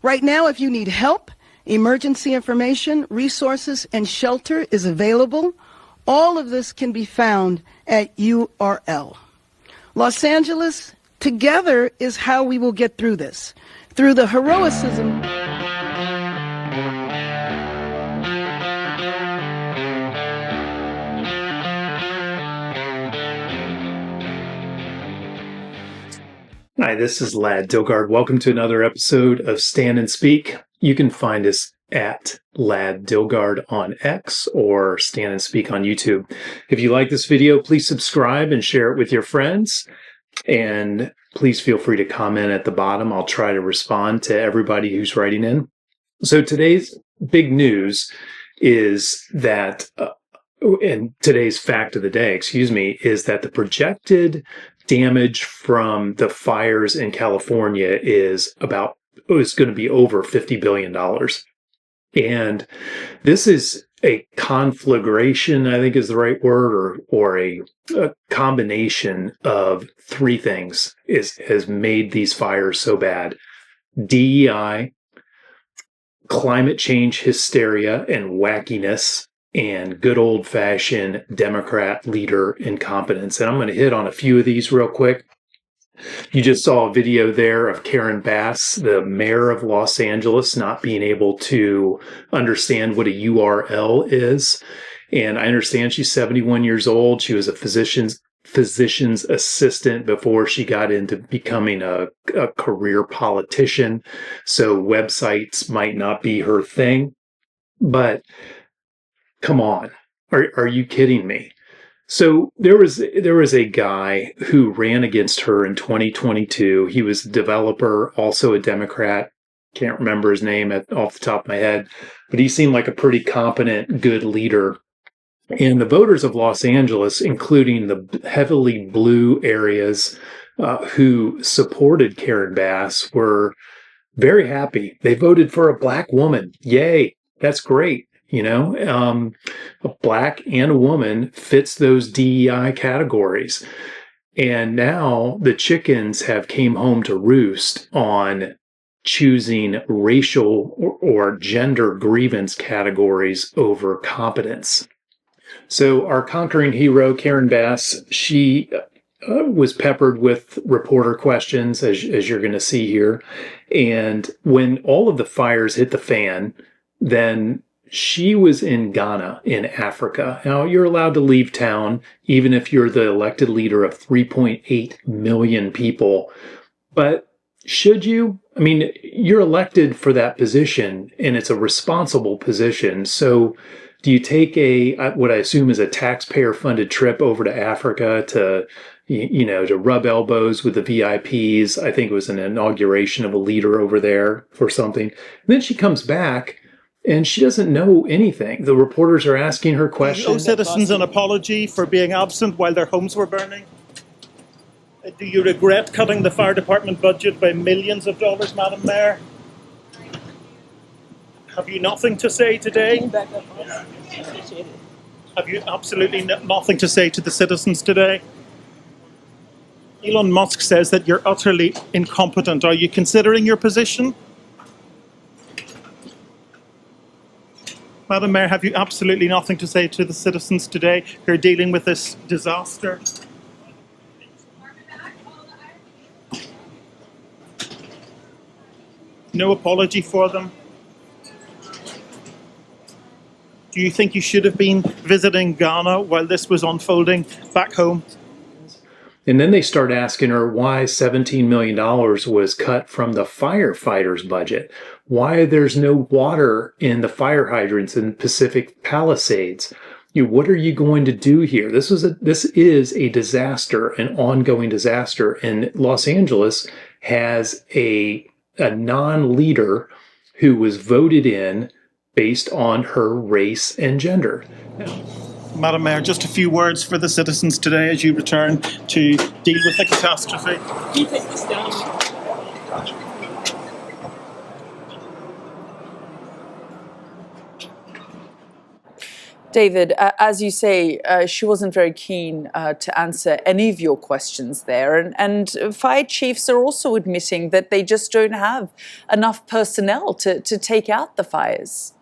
Right now, if you need help, emergency information, resources, and shelter is available. All of this can be found at URL. Los Angeles, together is how we will get through this. Through the heroism. Hi, this is Lad Dilgard. Welcome to another episode of Stand and Speak. You can find us at Lad Dilgard on X or Stand and Speak on YouTube. If you like this video, please subscribe and share it with your friends. And please feel free to comment at the bottom. I'll try to respond to everybody who's writing in. So today's big news is that, and today's fact of the day, is that the projected damage from the fires in California is going to be over $50 billion. And this is a conflagration, I think is the right word, or a combination of three things has made these fires so bad. DEI, climate change hysteria and wackiness, and good old-fashioned Democrat leader incompetence. And I'm going to hit on a few of these real quick. You just saw a video there of Karen Bass, the mayor of Los Angeles, not being able to understand what a URL is. And I understand she's 71 years old. She was a physician's assistant before she got into becoming a career politician. So websites might not be her thing. But come on, are you kidding me? So there was a guy who ran against her in 2022. He was a developer, also a Democrat. Can't remember his name off the top of my head, but he seemed like a pretty competent, good leader. And the voters of Los Angeles, including the heavily blue areas who supported Karen Bass, were very happy. They voted for a black woman. Yay, that's great. You know, a black and a woman fits those DEI categories. And now the chickens have came home to roost on choosing racial or gender grievance categories over competence. So our conquering hero, Karen Bass, she was peppered with reporter questions, as you're going to see here. And when all of the fires hit the fan, then she was in Ghana, in Africa. Now, you're allowed to leave town, even if you're the elected leader of 3.8 million people. But should you? I mean, you're elected for that position, and it's a responsible position. So do you take what I assume is a taxpayer-funded trip over to Africa to rub elbows with the VIPs? I think it was an inauguration of a leader over there or something. And then she comes back, and she doesn't know anything. The reporters are asking her questions. Do you owe citizens an apology for being absent while their homes were burning? Do you regret cutting the fire department budget by millions of dollars, Madam Mayor? Have you nothing to say today? Have you absolutely nothing to say to the citizens today? Elon Musk says that you're utterly incompetent. Are you considering your position? Madam Mayor, have you absolutely nothing to say to the citizens today who are dealing with this disaster? No apology for them? Do you think you should have been visiting Ghana while this was unfolding back home? And then they start asking her why $17 million was cut from the firefighters' budget, why there's no water in the fire hydrants in Pacific Palisades. What are you going to do here? This is a disaster, an ongoing disaster, and Los Angeles has a non-leader who was voted in based on her race and gender. Madam Mayor, just a few words for the citizens today as you return to deal with the catastrophe. Can you take this down? David, as you say, she wasn't very keen to answer any of your questions there. And fire chiefs are also admitting that they just don't have enough personnel to take out the fires.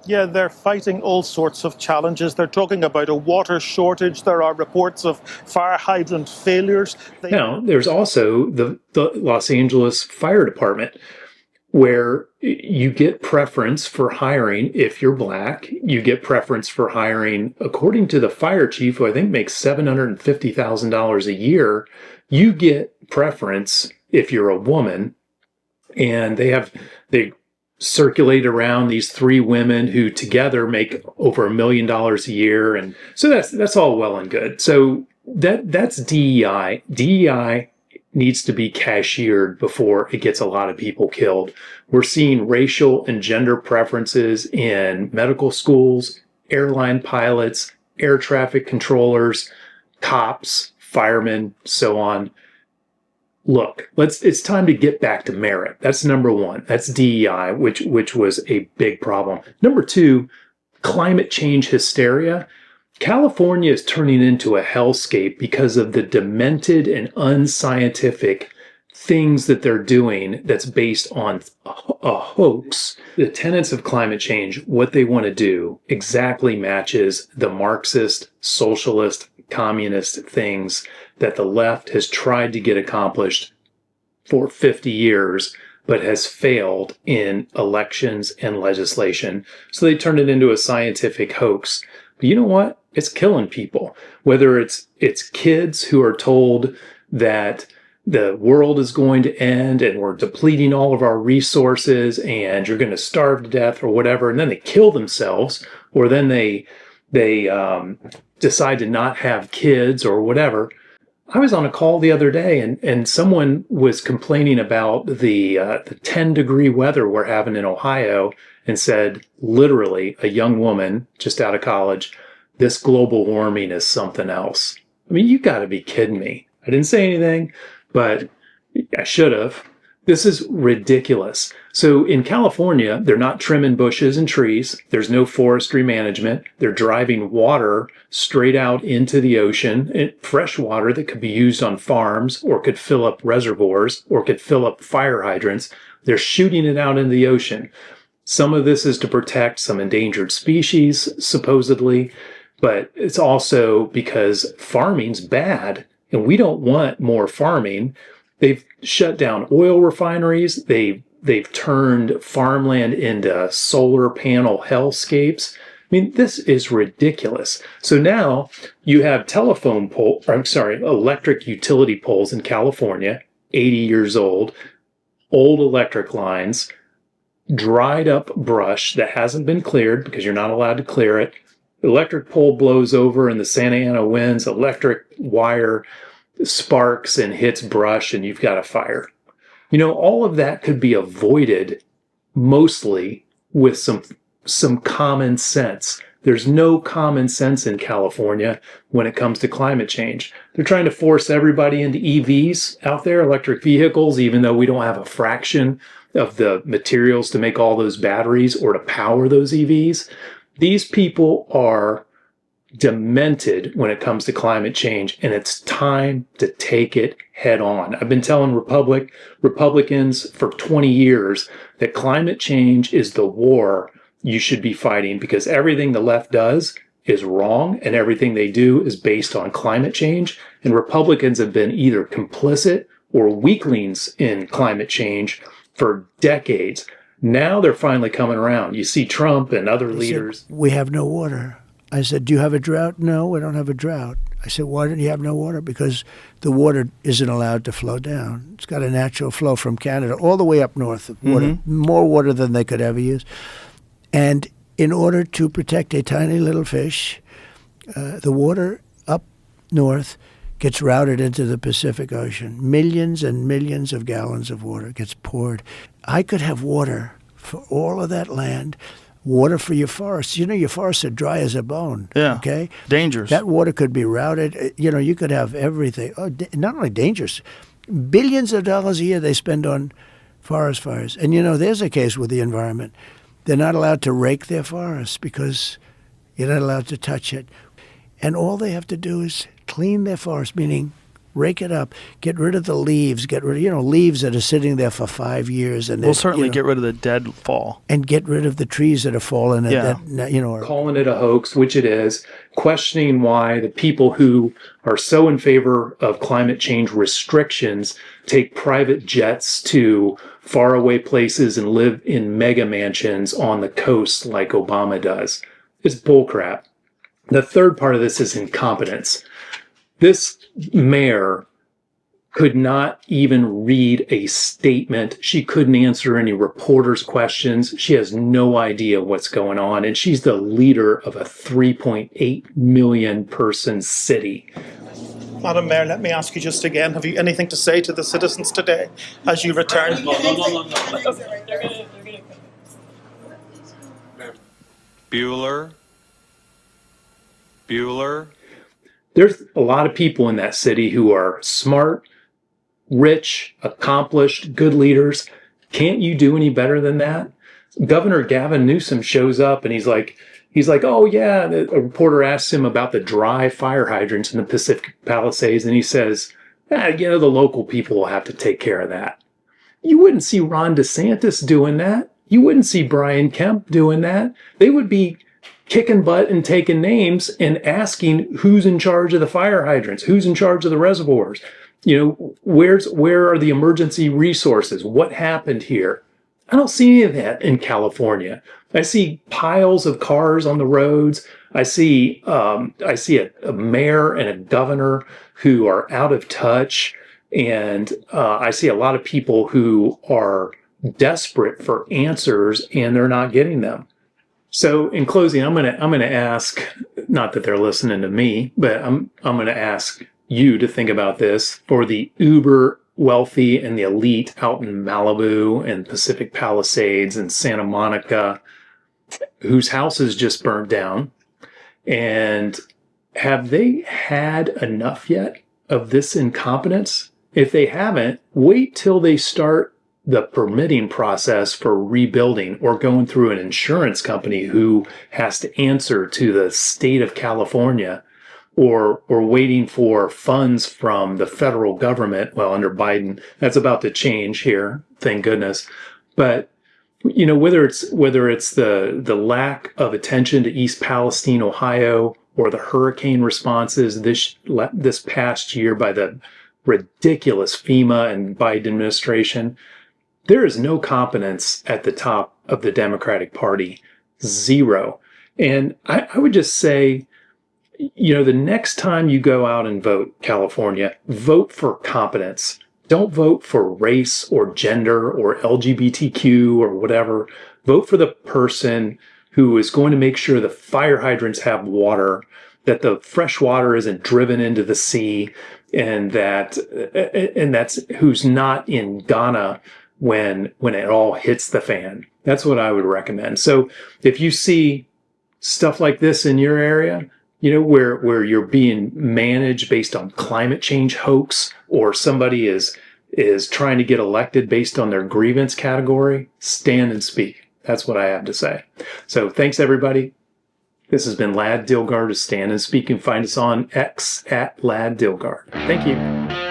Yeah, they're fighting all sorts of challenges. They're talking about a water shortage. There are reports of fire hydrant failures. Now, there's also the Los Angeles Fire Department, where you get preference for hiring if you're black. You get preference for hiring, according to the fire chief, who I think makes $750,000 a year, you get preference if you're a woman. And they circulate around these three women who together make over $1 million a year. And so that's all well and good. So that's DEI. DEI needs to be cashiered before it gets a lot of people killed. We're seeing racial and gender preferences in medical schools, airline pilots, air traffic controllers, cops, firemen, so on. Look, it's time to get back to merit. That's number one. That's DEI, which was a big problem. Number two, climate change hysteria. California is turning into a hellscape because of the demented and unscientific things that they're doing that's based on a hoax. The tenets of climate change, what they want to do, exactly matches the Marxist, socialist, communist things that the left has tried to get accomplished for 50 years, but has failed in elections and legislation. So they turned it into a scientific hoax. But you know what? It's killing people. Whether it's kids who are told that the world is going to end and we're depleting all of our resources and you're going to starve to death or whatever, and then they kill themselves, or then they decide to not have kids or whatever. I was on a call the other day and someone was complaining about the 10-degree weather we're having in Ohio and said, literally, a young woman just out of college, this global warming is something else. I mean, you got to be kidding me. I didn't say anything, but I should have. This is ridiculous. So in California, they're not trimming bushes and trees. There's no forestry management. They're driving water straight out into the ocean, fresh water that could be used on farms or could fill up reservoirs or could fill up fire hydrants. They're shooting it out into the ocean. Some of this is to protect some endangered species, supposedly, but it's also because farming's bad and we don't want more farming. They've shut down oil refineries. They've turned farmland into solar panel hellscapes. I mean, this is ridiculous. So now you have electric utility poles in California, 80 years old electric lines, dried up brush that hasn't been cleared because you're not allowed to clear it. The electric pole blows over in the Santa Ana winds, electric wire sparks and hits brush, and you've got a fire. You know, all of that could be avoided mostly with some common sense. There's no common sense in California when it comes to climate change. They're trying to force everybody into EVs out there, electric vehicles, even though we don't have a fraction of the materials to make all those batteries or to power those EVs. These people are demented when it comes to climate change, and it's time to take it head on. I've been telling Republicans for 20 years that climate change is the war you should be fighting, because everything the left does is wrong and everything they do is based on climate change. And Republicans have been either complicit or weaklings in climate change for decades. Now they're finally coming around. You see Trump and other leaders. We have no water. I said, do you have a drought? No, we don't have a drought. I said, why don't you have no water? Because the water isn't allowed to flow down. It's got a natural flow from Canada all the way up north. Water, more water than they could ever use. And in order to protect a tiny little fish, the water up north gets routed into the Pacific Ocean. Millions and millions of gallons of water gets poured. I could have water for all of that land. Water for your forests. You know, your forests are dry as a bone. Yeah. Okay? Dangerous. That water could be routed. You know, you could have everything. Oh, not only dangerous, billions of dollars a year they spend on forest fires. And, you know, there's a case with the environment. They're not allowed to rake their forests because you're not allowed to touch it. And all they have to do is clean their forest, meaning rake it up, get rid of the leaves, get rid of, leaves that are sitting there for 5 years. And we'll certainly get rid of the deadfall. And get rid of the trees that are fallen. Yeah. Calling it a hoax, which it is, questioning why the people who are so in favor of climate change restrictions take private jets to faraway places and live in mega mansions on the coast like Obama does. It's bullcrap. The third part of this is incompetence. This mayor could not even read a statement. She couldn't answer any reporters' questions. She has no idea what's going on. And she's the leader of a 3.8 million person city. Madam Mayor, let me ask you just again, have you anything to say to the citizens today as you return? No. Bueller. There's a lot of people in that city who are smart, rich, accomplished, good leaders. Can't you do any better than that? Governor Gavin Newsom shows up and he's like, oh yeah, a reporter asks him about the dry fire hydrants in the Pacific Palisades, and he says, the local people will have to take care of that. You wouldn't see Ron DeSantis doing that. You wouldn't see Brian Kemp doing that. They would be kicking butt and taking names and asking who's in charge of the fire hydrants, who's in charge of the reservoirs. Where are the emergency resources? What happened here? I don't see any of that in California. I see piles of cars on the roads. I see a mayor and a governor who are out of touch, and I see a lot of people who are desperate for answers and they're not getting them. So in closing, I'm gonna ask, not that they're listening to me, but I'm gonna ask you to think about this for the uber wealthy and the elite out in Malibu and Pacific Palisades and Santa Monica, whose houses just burned down. And have they had enough yet of this incompetence? If they haven't, wait till they start the permitting process for rebuilding, or going through an insurance company who has to answer to the state of California, or waiting for funds from the federal government. Well, under Biden, that's about to change here, thank goodness. But whether it's the lack of attention to East Palestine, Ohio, or the hurricane responses this past year by the ridiculous FEMA and Biden administration, there is no competence at the top of the Democratic Party. Zero. And I would just say, the next time you go out and vote, California, vote for competence. Don't vote for race or gender or LGBTQ or whatever. Vote for the person who is going to make sure the fire hydrants have water, that the fresh water isn't driven into the sea, and that's who's not in Ghana when it all hits the fan. That's what I would recommend. So if you see stuff like this in your area, where you're being managed based on climate change hoax, or somebody is trying to get elected based on their grievance category, stand and speak. That's what I have to say. So thanks, everybody. This has been Lad Dilgard of Stand and Speak. You can find us on X @Lad Dilgard. Thank you.